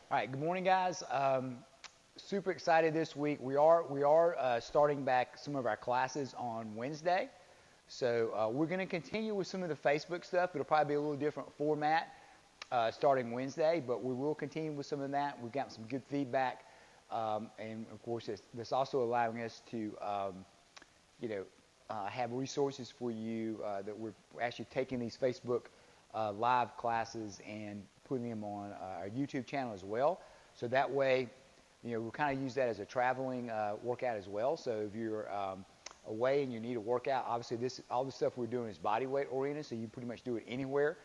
All right, good morning, guys. Super excited this week. We are starting back some of our classes on Wednesday. So we're going to continue with some of the Facebook stuff. It'll probably be a little different format starting Wednesday, but we will continue with some of that. We've got some good feedback, and of course, this also allowing us to, have resources for you that we're actually taking these Facebook live classes and putting them on our YouTube channel as well. So that way, we'll kind of use that as a traveling workout as well. So if you're away and you need a workout, obviously all the stuff we're doing is body weight oriented, so you pretty much do it anywhere,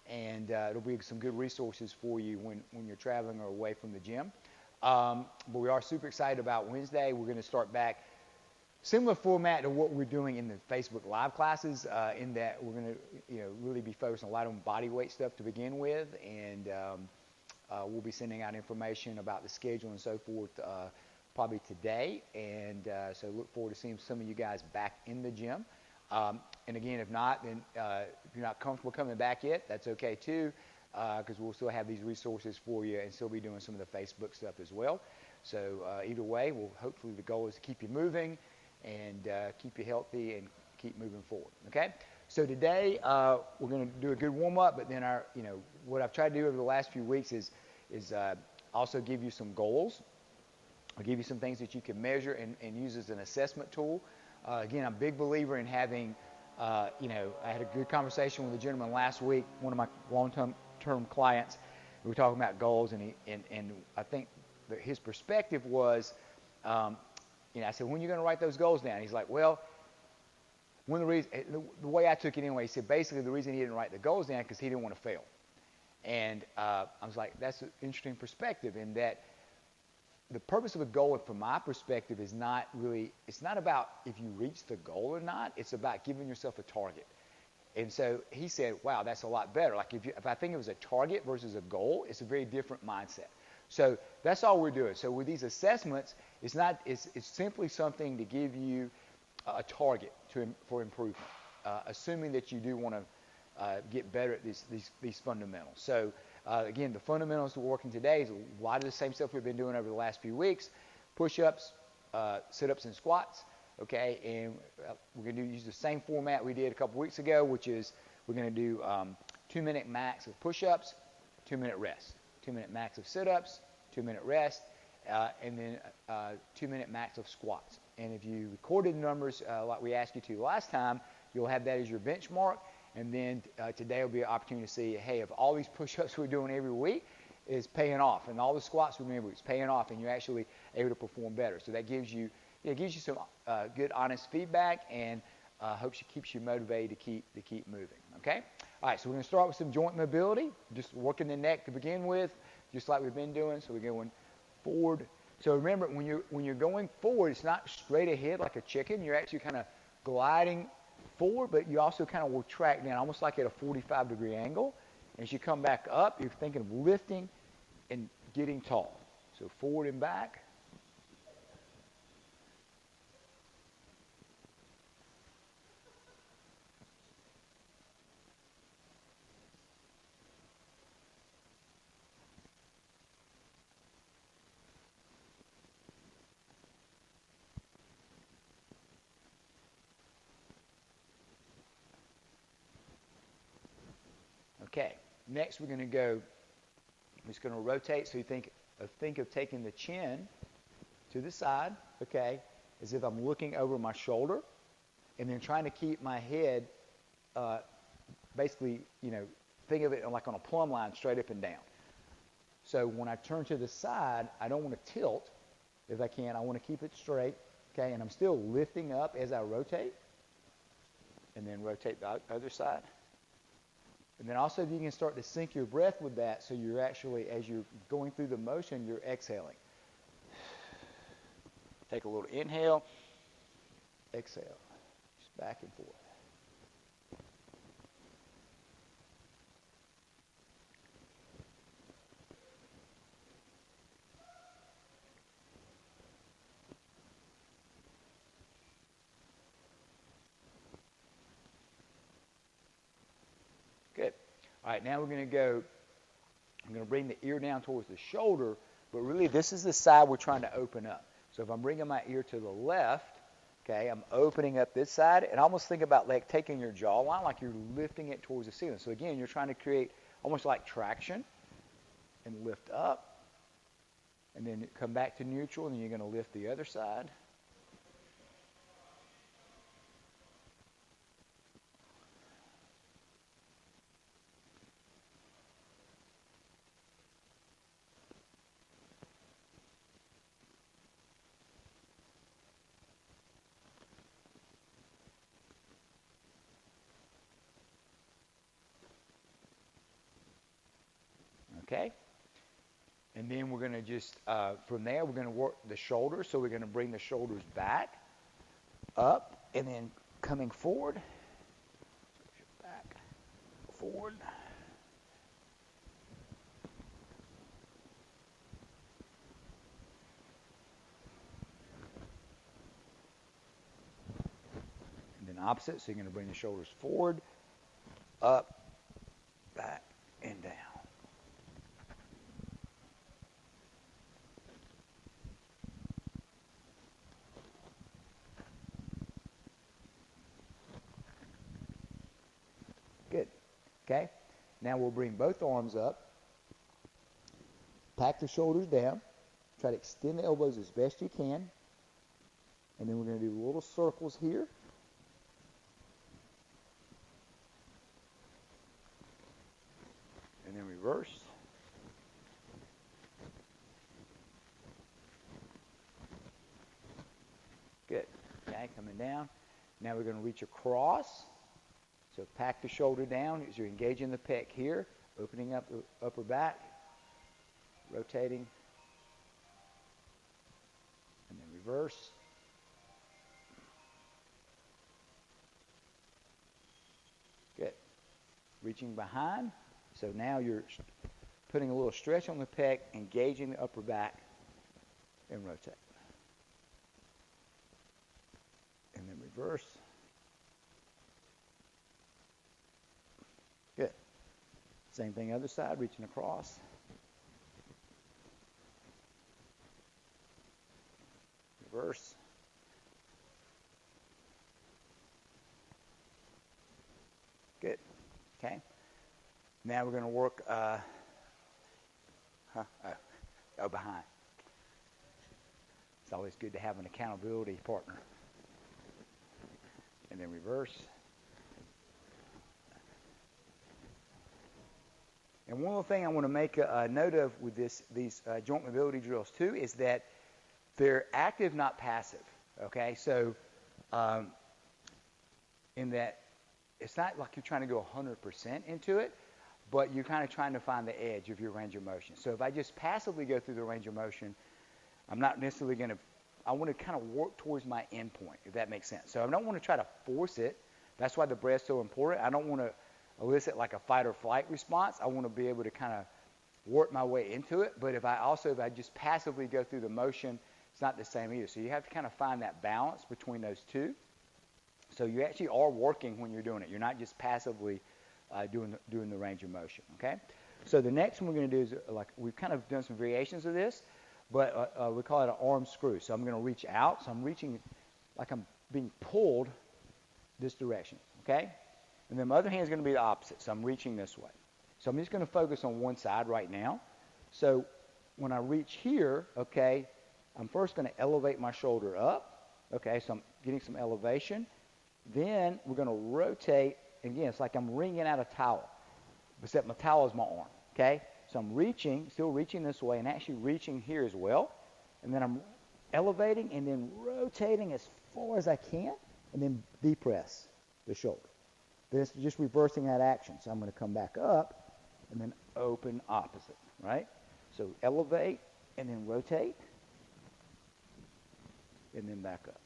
and it'll be some good resources for you when you're traveling or away from the gym. But we are super excited about Wednesday. We're going to start back similar format to what we're doing in the Facebook Live classes, in that we're going to really be focused a lot on body weight stuff to begin with, and we'll be sending out information about the schedule and so forth probably today, and so look forward to seeing some of you guys back in the gym. And again, if not, then if you're not comfortable coming back yet, that's okay too, because we'll still have these resources for you and still be doing some of the Facebook stuff as well. So either way, hopefully the goal is to keep you moving and keep you healthy and keep moving forward. Okay. So today we're going to do a good warm up, but then what I've tried to do over the last few weeks is also give you some goals. I'll give you some things that you can measure and use as an assessment tool. Again, I'm a big believer in having, I had a good conversation with a gentleman last week, one of my long-term clients. We were talking about goals, and I think that his perspective was, I said, when are you going to write those goals down? He's like, well, one of the reasons, the way I took it anyway, he said basically the reason he didn't write the goals down because he didn't want to fail. And I was like, that's an interesting perspective, in that the purpose of a goal, from my perspective, is not really, it's not about if you reach the goal or not, it's about giving yourself a target. And so he said, wow, that's a lot better. Like if I think it was a target versus a goal, it's a very different mindset. So that's all we're doing. So with these assessments, it's simply something to give you a target for improvement, assuming that you do want to get better at these fundamentals. So again, the fundamentals we're working today is a lot of the same stuff we've been doing over the last few weeks: push-ups, sit-ups, and squats. Okay, and we're going to use the same format we did a couple weeks ago, which is we're going to do 2-minute max of push-ups, 2-minute rest. 2-minute max of sit-ups, 2-minute rest, and then 2-minute max of squats. And if you recorded the numbers like we asked you to last time, you'll have that as your benchmark. And then today will be an opportunity to see, hey, if all these push-ups we're doing every week is paying off, and all the squats, remember, it's paying off, and you're actually able to perform better. So that gives you some good, honest feedback, and keeps you motivated to keep moving. Okay. All right, so we're going to start with some joint mobility, just working the neck to begin with, just like we've been doing. So we're going forward. So remember, when you're going forward, it's not straight ahead like a chicken. You're actually kind of gliding forward, but you also kind of will track down, almost like at a 45-degree angle. And as you come back up, you're thinking of lifting and getting tall. So forward and back. Okay, next we're just going to rotate. So you think of taking the chin to the side, okay, as if I'm looking over my shoulder, and then trying to keep my head, basically, think of it like on a plumb line, straight up and down. So when I turn to the side, I don't want to tilt. If I can, I want to keep it straight, okay, and I'm still lifting up as I rotate, and then rotate the other side. And then also, if you can start to sync your breath with that, so you're actually, as you're going through the motion, you're exhaling. Take a little inhale, exhale, just back and forth. Good. All right, now we're going to go I'm going to bring the ear down towards the shoulder, but really this is the side we're trying to open up. So if I'm bringing my ear to the left, okay, I'm opening up this side, and almost think about like taking your jawline like you're lifting it towards the ceiling. So again, you're trying to create almost like traction and lift up, and then come back to neutral, and then you're going to lift the other side. Okay? And then we're going to just, from there, we're going to work the shoulders. So we're going to bring the shoulders back, up, and then coming forward, back, forward. And then opposite, so you're going to bring the shoulders forward, up, back, and down. Good. Okay? Now we'll bring both arms up. Pack the shoulders down. Try to extend the elbows as best you can. And then we're going to do little circles here. And then reverse. Good. Okay, coming down. Now we're going to reach across. So pack the shoulder down as you're engaging the pec here, opening up the upper back, rotating, and then reverse. Good. Reaching behind. So now you're putting a little stretch on the pec, engaging the upper back, and rotate. And then reverse. Good. Same thing other side, reaching across. Reverse. Good. Okay. Now we're going to work behind. It's always good to have an accountability partner. And then reverse. And one other thing I want to make a note of with these joint mobility drills too is that they're active, not passive. Okay, so in that it's not like you're trying to go 100% into it, but you're kind of trying to find the edge of your range of motion. So if I just passively go through the range of motion, I'm not necessarily going to, I want to kind of work towards my end point, if that makes sense. So I don't want to try to force it. That's why the breath's so important. I don't want to elicit like a fight or flight response. I want to be able to kind of work my way into it. But if I just passively go through the motion, it's not the same either. So you have to kind of find that balance between those two. So you actually are working when you're doing it. You're not just passively doing the range of motion, okay? So the next one we're going to do is, like, we've kind of done some variations of this, but we call it an arm screw. So I'm going to reach out. So I'm reaching like I'm being pulled this direction, okay? And then my other hand is going to be the opposite. So I'm reaching this way. So I'm just going to focus on one side right now. So when I reach here, okay, I'm first going to elevate my shoulder up. Okay, so I'm getting some elevation. Then we're going to rotate. Again, it's like I'm wringing out a towel, except my towel is my arm. Okay, so I'm reaching, still reaching this way, and actually reaching here as well. And then I'm elevating and then rotating as far as I can, and then depress the shoulder. This is just reversing that action. So I'm going to come back up and then open opposite, right? So elevate and then rotate and then back up.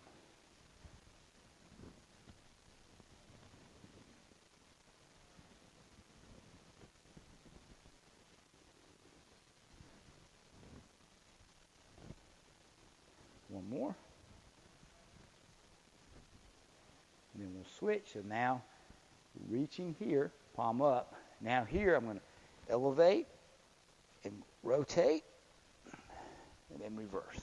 One more. And then we'll switch. So now reaching here, palm up. Now here I'm going to elevate rotate, and then reverse.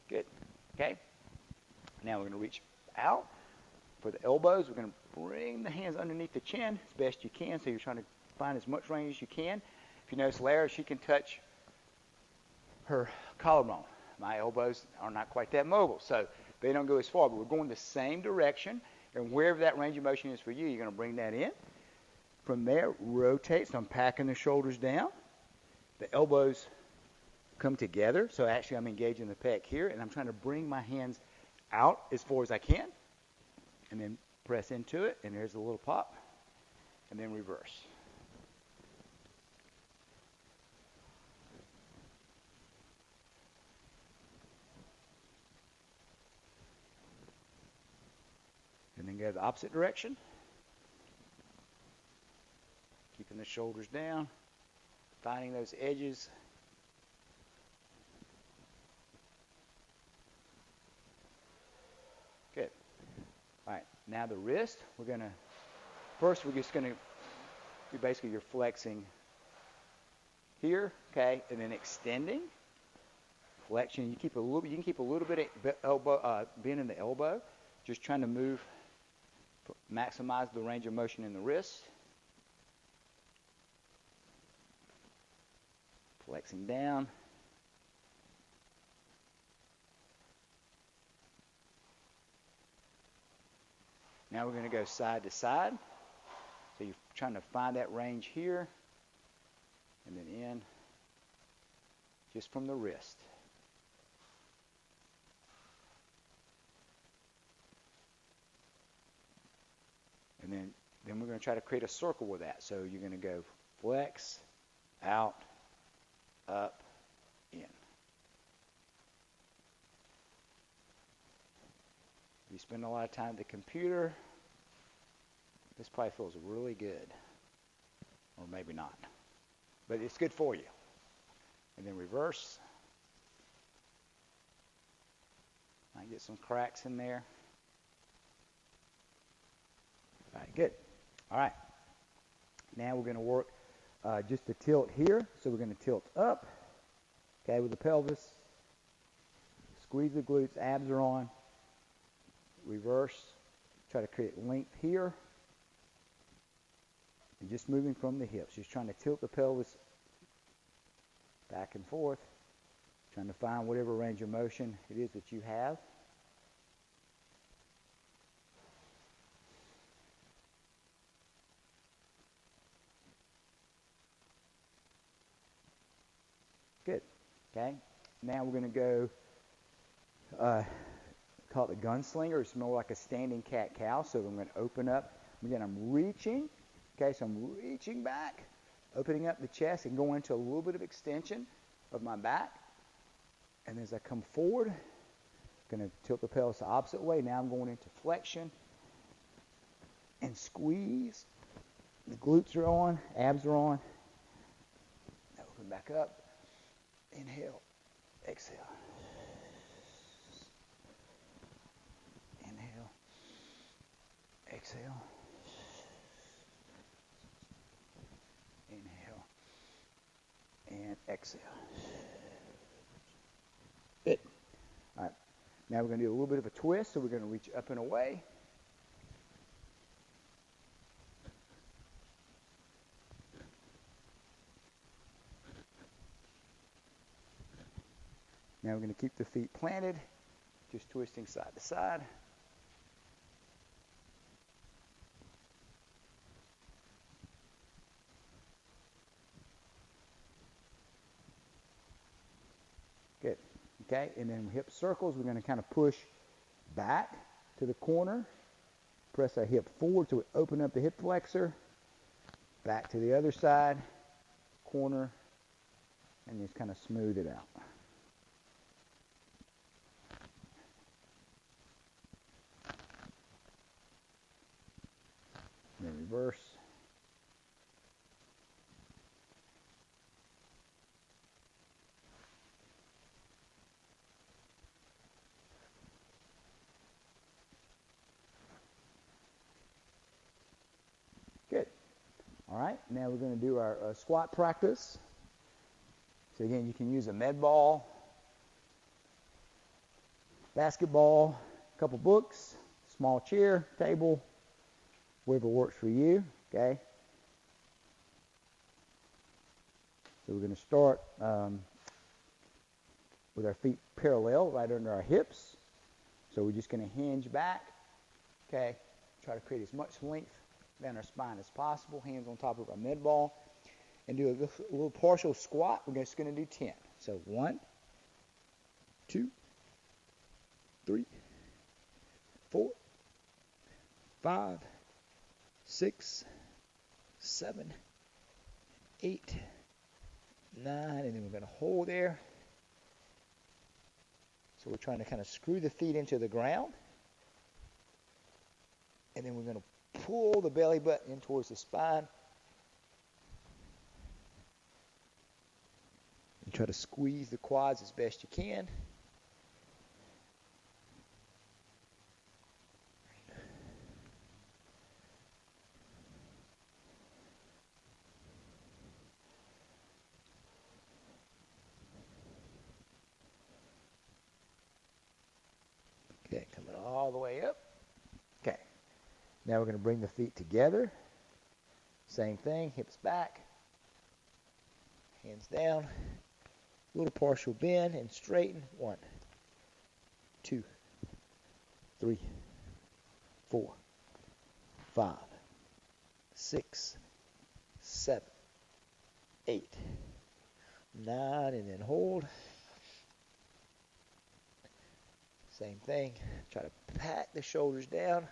Good. Okay. Now we're going to reach out for the elbows. We're going to bring the hands underneath the chin as best you can, so you're trying to find as much range as you can. If you notice Lara, she can touch her collarbone. My elbows are not quite that mobile, so they don't go as far, but we're going the same direction, and wherever that range of motion is for you, you're going to bring that in. From there, rotate, so I'm packing the shoulders down. The elbows come together, so actually I'm engaging the pec here, and I'm trying to bring my hands out as far as I can, and then press into it, and there's a little pop, and then reverse. And then go the opposite direction, keeping the shoulders down, finding those edges. Good. All right, now the wrist, we're just going to, basically you're flexing here, okay, and then extending, flexion. You can keep a little bit of elbow, bend in the elbow, just trying to maximize the range of motion in the wrist. Flexing down. Now we're going to go side to side. So you're trying to find that range here, and then in, just from the wrist. And then we're going to try to create a circle with that. So you're going to go flex, out, up, in. If you spend a lot of time at the computer, this probably feels really good. Or maybe not. But it's good for you. And then reverse. I get some cracks in there. All right, good. All right. Now we're going to work just a tilt here. So we're going to tilt up, okay, with the pelvis. Squeeze the glutes, abs are on. Reverse. Try to create length here. And just moving from the hips. Just trying to tilt the pelvis back and forth. Trying to find whatever range of motion it is that you have. Good. Okay. Now we're going to go, call it the gunslinger. It's more like a standing cat-cow. So I'm going to open up. Again, I'm reaching. Okay, so I'm reaching back, opening up the chest and going into a little bit of extension of my back. And as I come forward, I'm going to tilt the pelvis the opposite way. Now I'm going into flexion and squeeze. The glutes are on, abs are on. Now open back up. Inhale, exhale. Inhale, exhale. Inhale and exhale. Good. All right. Now we're going to do a little bit of a twist, so we're going to reach up and away. Now we're going to keep the feet planted, just twisting side to side. Good. Okay, and then hip circles, we're going to kind of push back to the corner, press our hip forward so we open up the hip flexor, back to the other side, corner, and just kind of smooth it out. And then reverse. All right, now we're going to do our squat practice. So again, you can use a med ball, basketball, a couple books, small chair, table, whatever works for you, okay? So we're going to start with our feet parallel right under our hips. So we're just going to hinge back, okay? Try to create as much length down our spine as possible, hands on top of our med ball, and do a little partial squat. We're just going to do 10. So 1, 2, 3, 4, 5, 6, 7, 8, 9, and then we're going to hold there. So we're trying to kind of screw the feet into the ground, and then we're going to pull the belly button in towards the spine and try to squeeze the quads as best you can. Okay, coming all the way up. Okay, now we're going to bring the feet together. Same thing, hips back, hands down, little partial bend and straighten. 1, 2, 3, 4, 5, 6, 7, 8, 9, and then hold. Same thing. Try to pack the shoulders down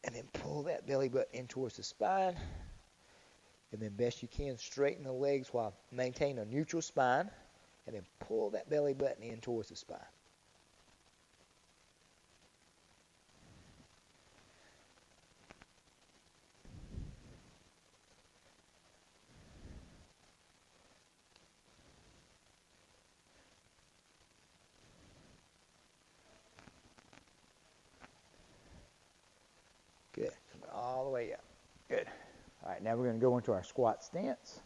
and then pull that belly button in towards the spine. And then best you can, straighten the legs while maintaining a neutral spine, and then pull that belly button in towards the spine. Good. Coming all the way up. Good. All right, now we're going to go into our squat stance.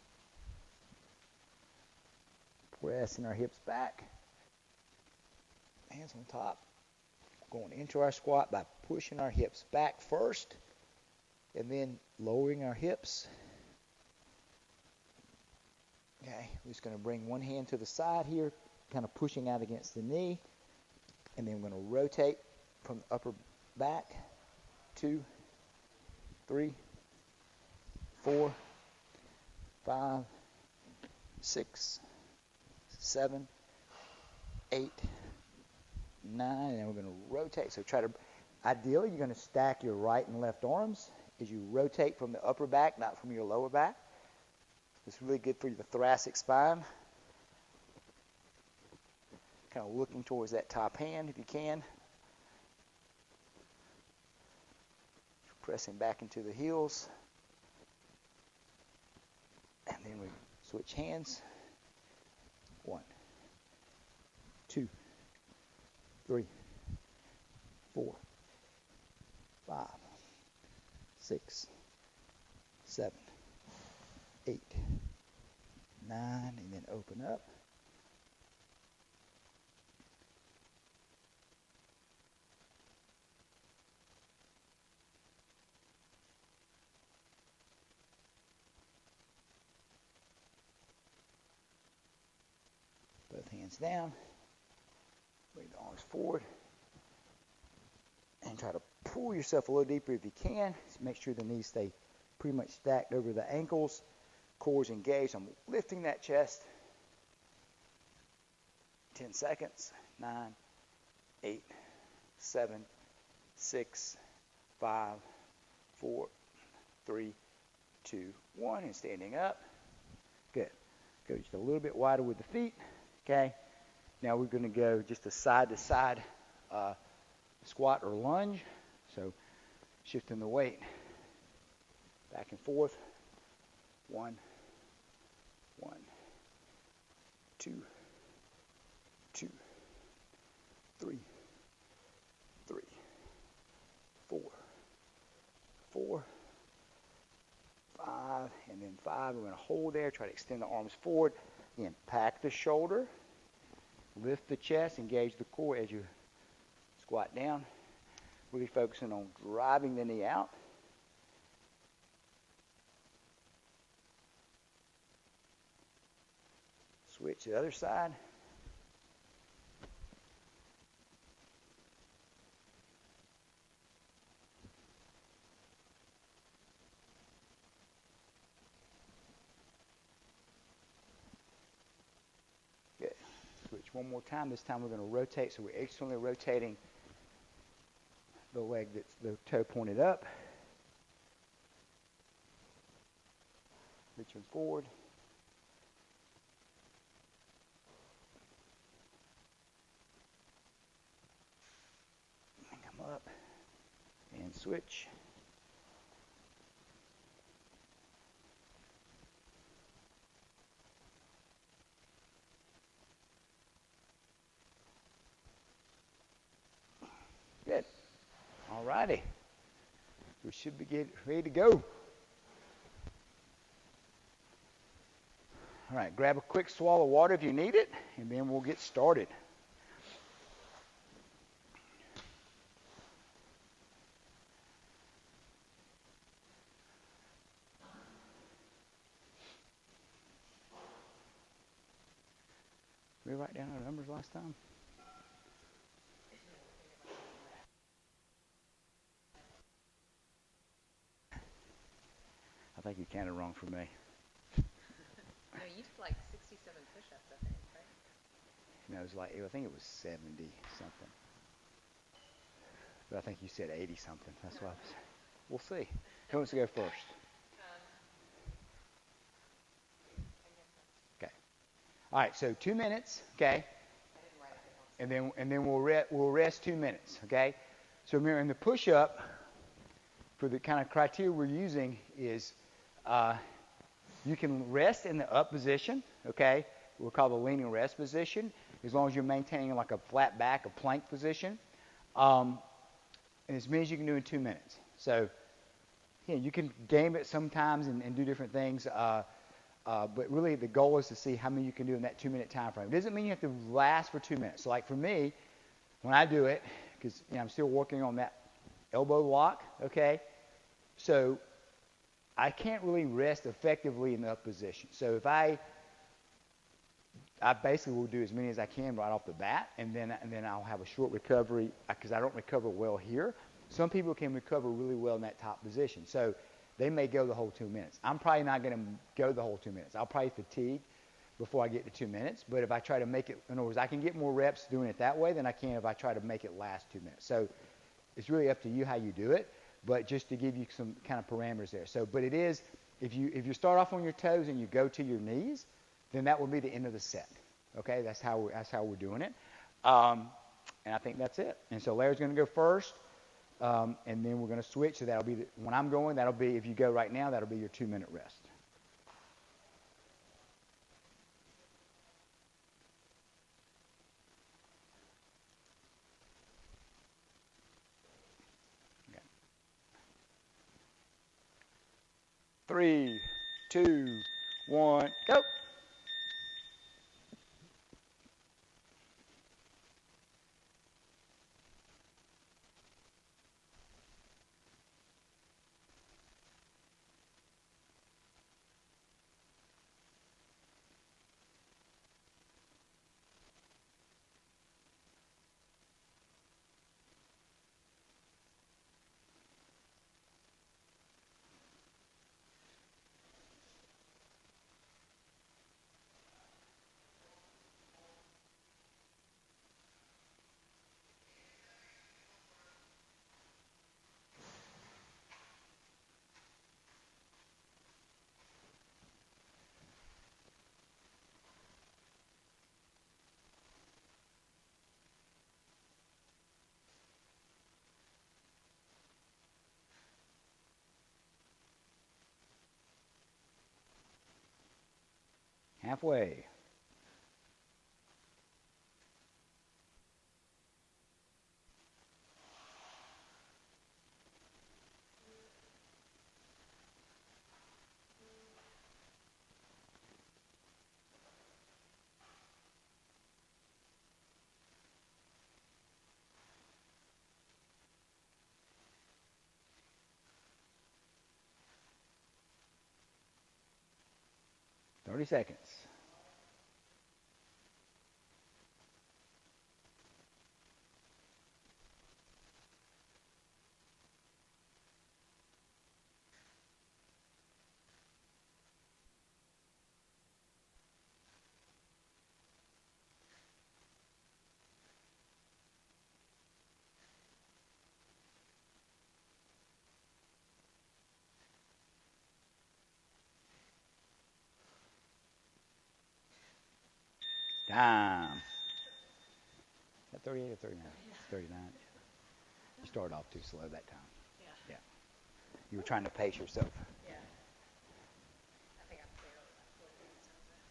Pressing our hips back. Hands on top. Going into our squat by pushing our hips back first, and then lowering our hips. Okay, we're just going to bring one hand to the side here, kind of pushing out against the knee, and then we're going to rotate from the upper back. 2, 3, 4, 5, 6, 7, 8, 9, and we're going to rotate. So ideally, you're going to stack your right and left arms as you rotate from the upper back, not from your lower back. It's really good for the thoracic spine. Kind of looking towards that top hand if you can. Pressing back into the heels. And then we switch hands. 1, 2, 3, 4, 5, 6, 7, 8, 9, and then open up. Both hands down. Bring the arms forward. And try to pull yourself a little deeper if you can. Just make sure the knees stay pretty much stacked over the ankles. Core's engaged. I'm lifting that chest. 10 seconds. 9, 8, 7, 6, 5, 4, 3, 2, 1. And standing up. Good. Go just a little bit wider with the feet. Okay. Now we're going to go just a side-to-side squat or lunge. So shifting the weight back and forth. 1, 1, 2, 2, 3, 3, 4, 4, in 5. We're going to hold there, try to extend the arms forward. Again, pack the shoulder, lift the chest, engage the core as you squat down. Really focusing on driving the knee out. Switch to the other side. Good. Switch one more time. This time we're going to rotate, so we're externally rotating the leg that's the toe pointed up. Reaching forward. Come up and switch. Good. All righty. We should be ready to go. All right, grab a quick swallow of water if you need it, and then we'll get started. Did we write down our numbers last time? I think you counted wrong for me. No, you did like 67 push-ups, I think, right? No, it was like, I think it was 70 something. But I think you said 80 something. That's why we'll see. Who wants to go first? Okay. All right, so 2 minutes, okay? And then we'll rest 2 minutes, okay? So remember, in the push-up, for the kind of criteria we're using is you can rest in the up position, okay? We'll call the leaning rest position, as long as you're maintaining like a flat back, a plank position. And as many as you can do in 2 minutes. So, yeah, you can game it sometimes and do different things, but really the goal is to see how many you can do in that 2 minute time frame. It doesn't mean you have to last for 2 minutes. So like for me, when I do it, because I'm still working on that elbow lock, okay? So I can't really rest effectively in the up position. So if I basically will do as many as I can right off the bat, and then I'll have a short recovery because I don't recover well here. Some people can recover really well in that top position, so they may go the whole 2 minutes. I'm probably not going to go the whole 2 minutes. I'll probably fatigue before I get to 2 minutes, but if I try to make it, in other words, I can get more reps doing it that way than I can if I try to make it last 2 minutes. So it's really up to you how you do it, but just to give you some kind of parameters there. So, but it is, if you start off on your toes and you go to your knees, then that will be the end of the set. Okay, that's how we're doing it, and I think that's it. And so Larry's going to go first, and then we're going to switch. So that'll be when I'm going. That'll be if you go right now. That'll be your 2 minute rest. Okay. 3, 2, 1, go. Halfway. 30 seconds. Time. Is that 38 or 39? Yeah. 39. You started off too slow that time. Yeah. Yeah. You were trying to pace yourself. Yeah. I think I barely like 40 minutes out of that.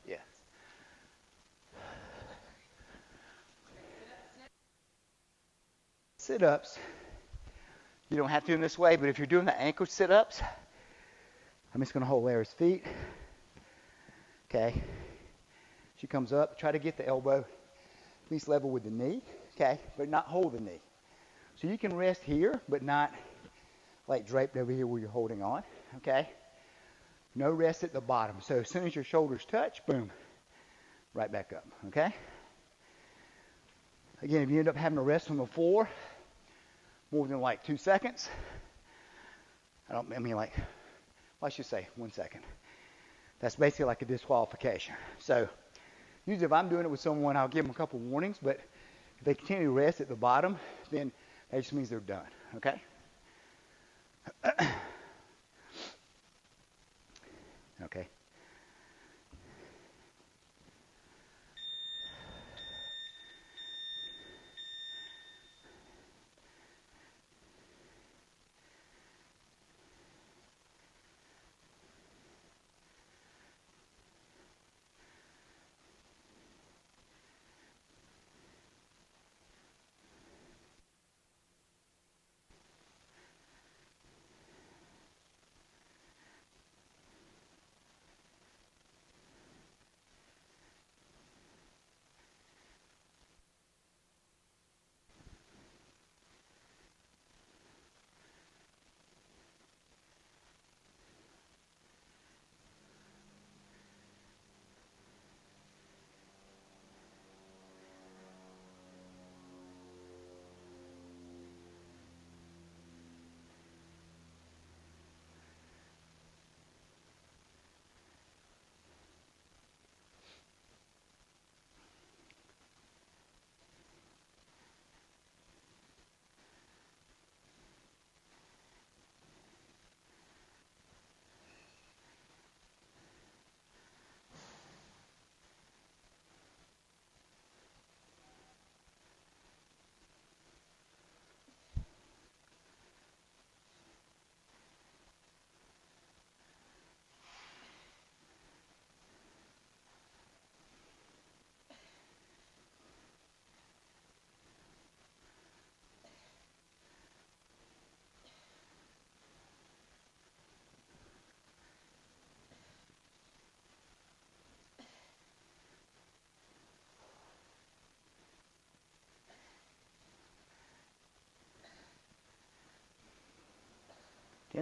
Yeah. Sit-ups. You don't have to do them this way, but if you're doing the ankle sit-ups, I'm just going to hold Larry's feet. Okay. She comes up. Try to get the elbow at least level with the knee. Okay. But not hold the knee. So you can rest here, but not like draped over here where you're holding on. Okay. No rest at the bottom. So as soon as your shoulders touch, boom, right back up. Okay. Again, if you end up having to rest on the floor more than like 2 seconds, let's just say 1 second. That's basically like a disqualification. So usually if I'm doing it with someone, I'll give them a couple warnings, but if they continue to rest at the bottom, then that just means they're done, okay? Okay.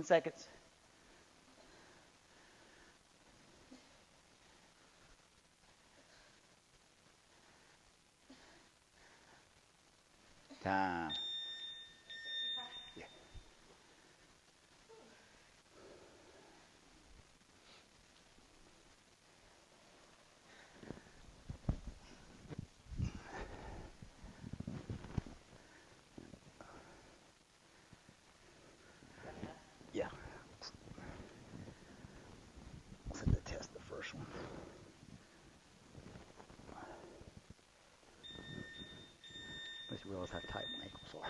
10 seconds. Time. Yeah. Yeah. Let's hit the test the first one. Let's realize how tight my ankles are.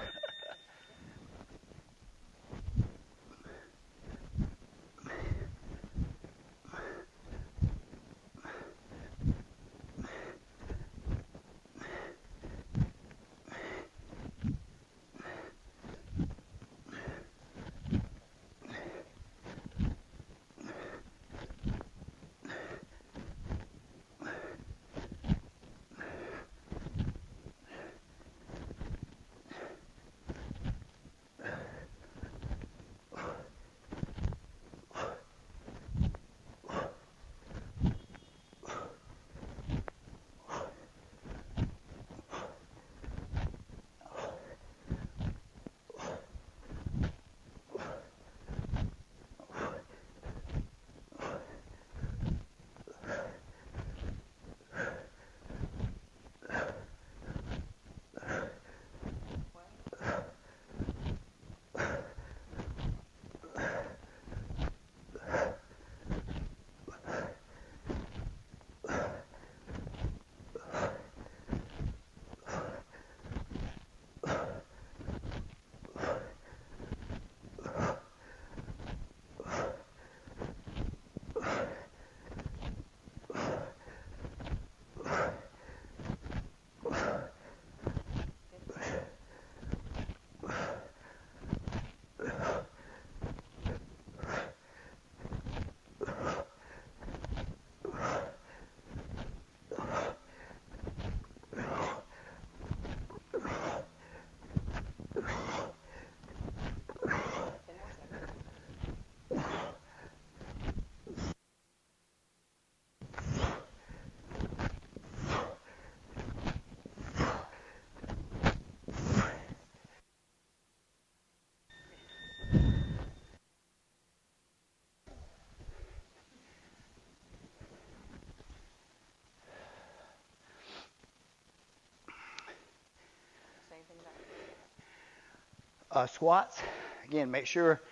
Squats, again, make sure,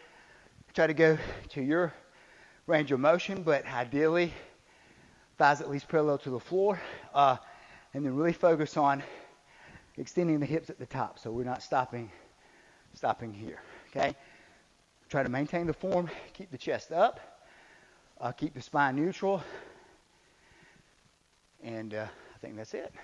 try to go to your range of motion, but ideally, thighs at least parallel to the floor, and then really focus on extending the hips at the top, so we're not stopping here, okay? Try to maintain the form, keep the chest up, keep the spine neutral, and I think that's it.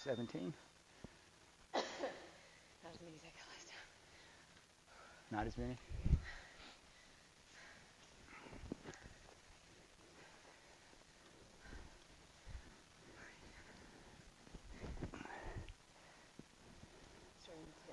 17. Not as many as I got last time. Not as many. Starting 10.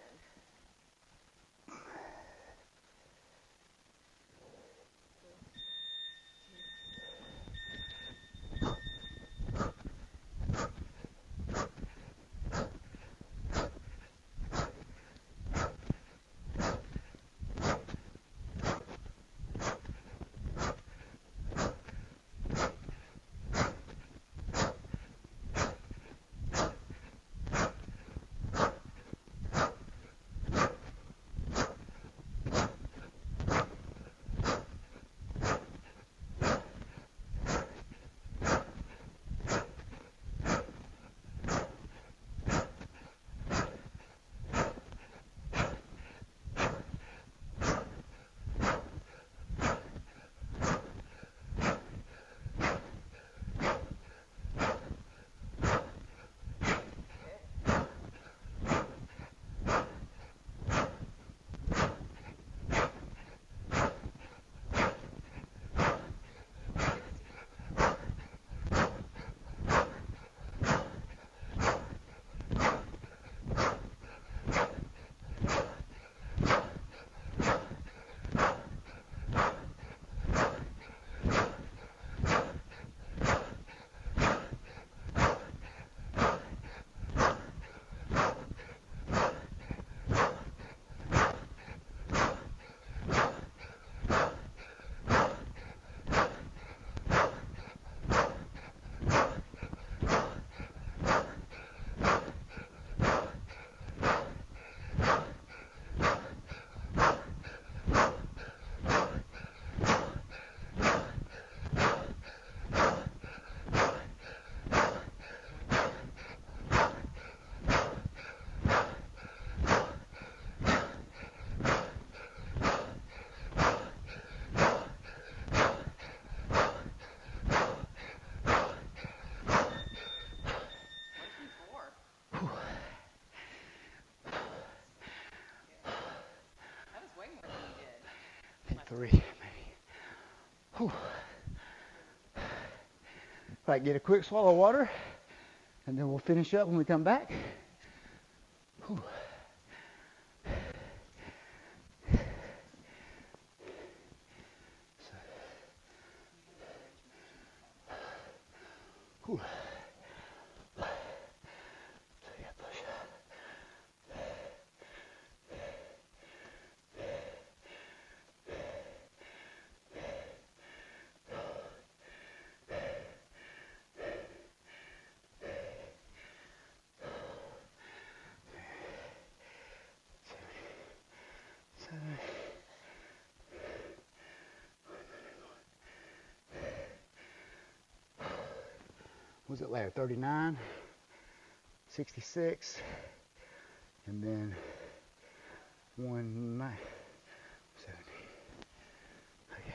Three, maybe. Whew. Right, get a quick swallow of water, and then we'll finish up when we come back. Whew. Whew. So yeah, push up. Was it later? 39, 66, and then 1, 9, 70. Okay.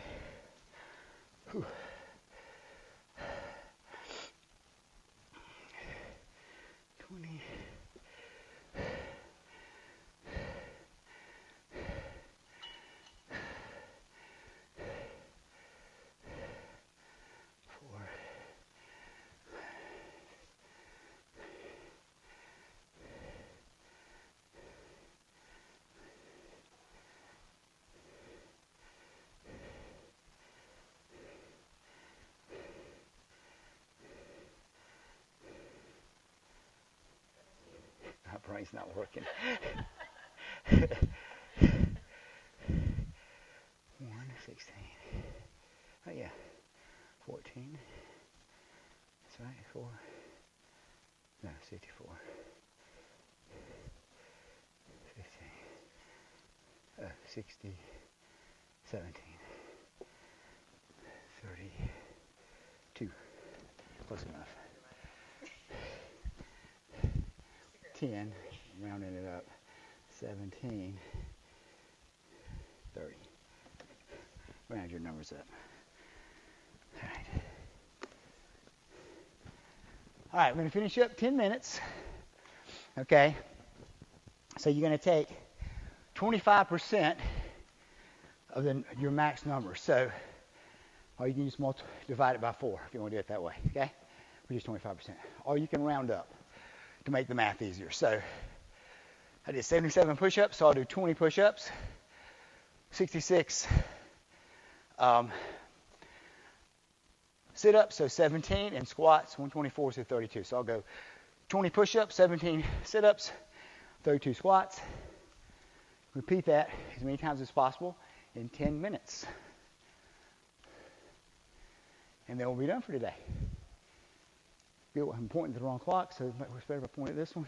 Whew. 20. My brain's not working. 116. Oh yeah. 14. That's right. 4. No, 64. 15. 60. 17. 32. Close enough. 10, rounding it up, 17, 30. Round your numbers up. All right. All right, we're going to finish up 10 minutes. Okay? So you're going to take 25% of your max number. So, or you can just divide it by 4 if you want to do it that way, okay? Which is 25%. Or you can round up to make the math easier. So I did 77 push-ups, so I'll do 20 push-ups, 66 sit-ups, so 17, and squats, 124, so 32. So I'll go 20 push-ups, 17 sit-ups, 32 squats. Repeat that as many times as possible in 10 minutes. And then we'll be done for today. I'm pointing to the wrong clock, so it's better if I point at this one.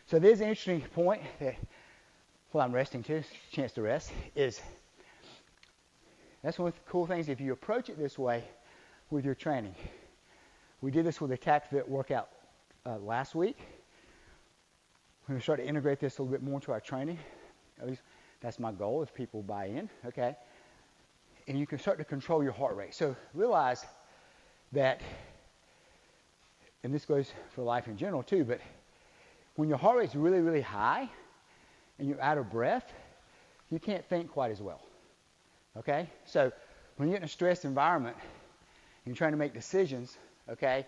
So there's an interesting point that, while I'm resting too, chance to rest, is that's one of the cool things if you approach it this way with your training. We did this with the TacFit workout last week. We're going to start to integrate this a little bit more into our training. At least that's my goal, if people buy in, okay? And you can start to control your heart rate. So realize that, and this goes for life in general too, but when your heart rate's really, really high and you're out of breath, you can't think quite as well, okay? So when you're in a stressed environment and you're trying to make decisions, okay,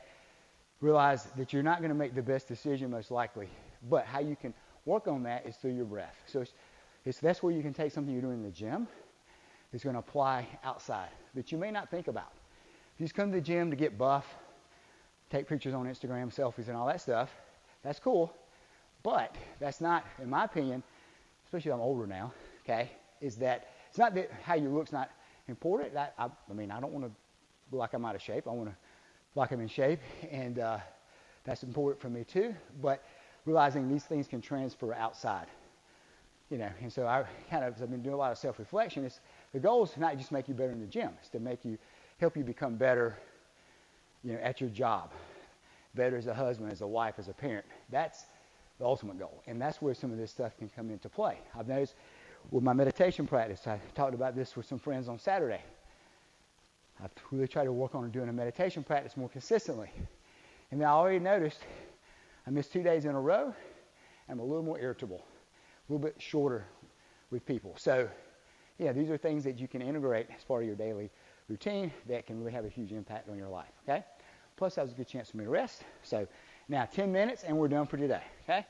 realize that you're not going to make the best decision most likely, but how you can work on that is through your breath. So that's where you can take something you're doing in the gym. It's going to apply outside that you may not think about. If you just come to the gym to get buff, take pictures on Instagram, selfies and all that stuff, that's cool. But that's not, in my opinion, especially if I'm older now, okay, is that it's not that how you look's not important. I mean, I don't want to look like I'm out of shape. I want to look like I'm in shape, and that's important for me too. But realizing these things can transfer outside, you know. And so I've been doing a lot of self-reflection. The goal is to not just make you better in the gym. It's to help you become better, you know, at your job, better as a husband, as a wife, as a parent. That's the ultimate goal. And that's where some of this stuff can come into play. I've noticed with my meditation practice, I talked about this with some friends on Saturday. I've really tried to work on doing a meditation practice more consistently. And I already noticed I missed 2 days in a row. I'm a little more irritable, a little bit shorter with people. So, yeah, these are things that you can integrate as part of your daily routine that can really have a huge impact on your life, okay? Plus, that was a good chance for me to rest. So now 10 minutes and we're done for today, okay?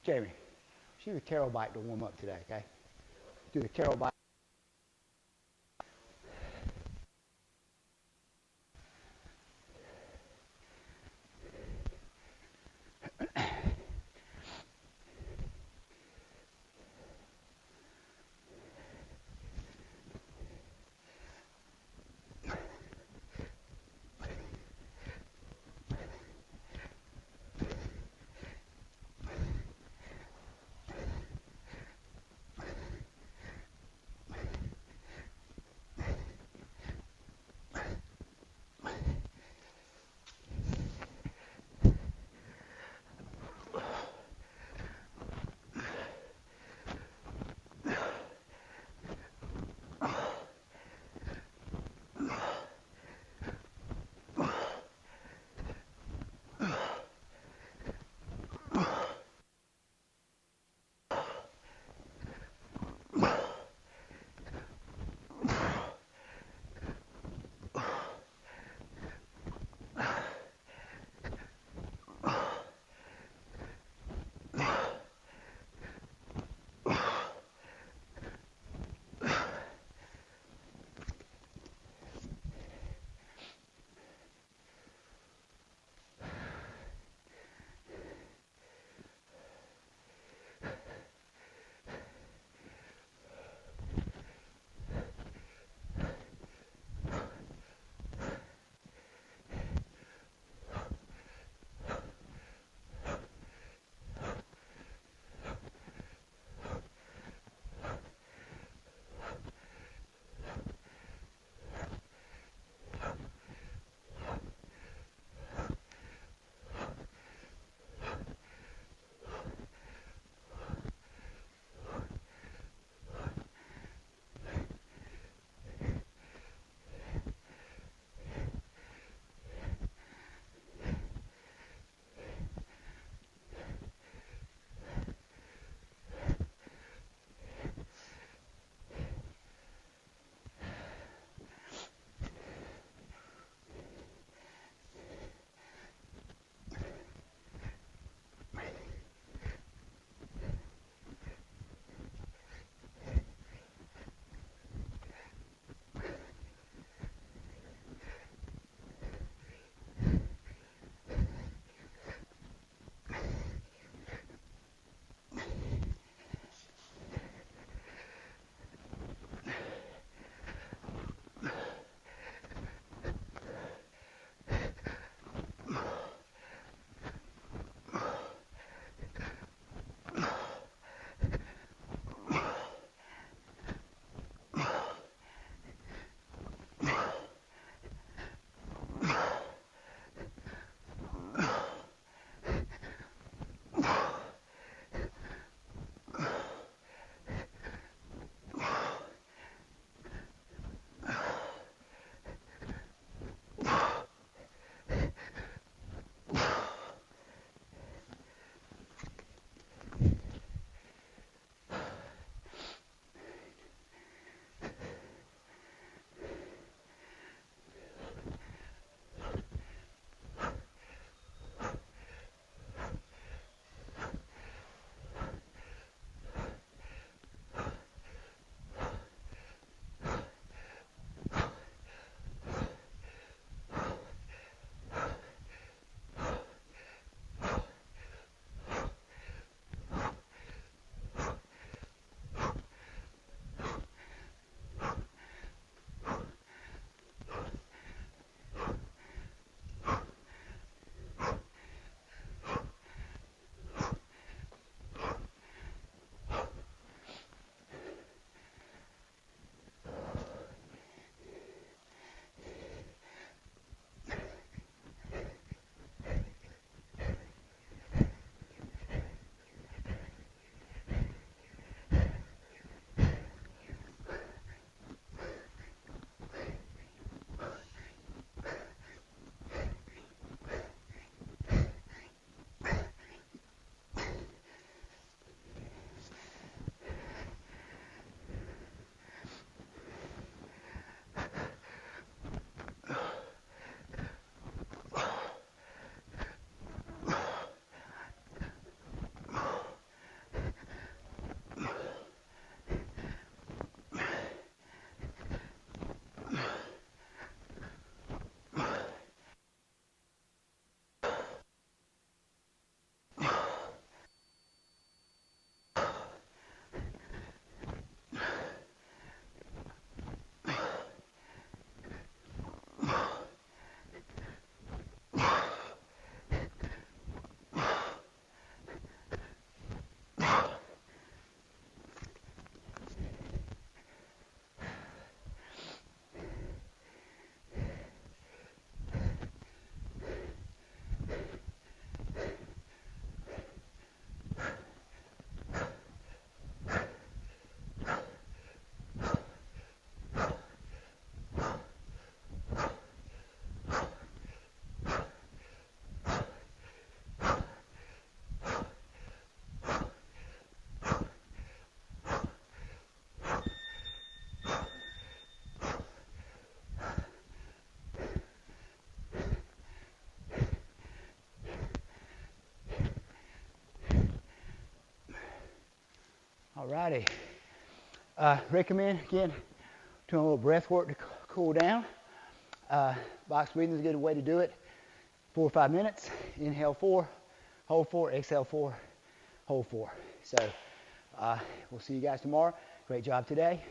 Jamie, do the Carol bike to warm up today, okay? Do the Carol bike. All righty. Recommend, again, doing a little breath work to cool down. Box breathing is a good way to do it. 4 or 5 minutes. Inhale 4, hold 4, exhale 4, hold 4. So we'll see you guys tomorrow. Great job today.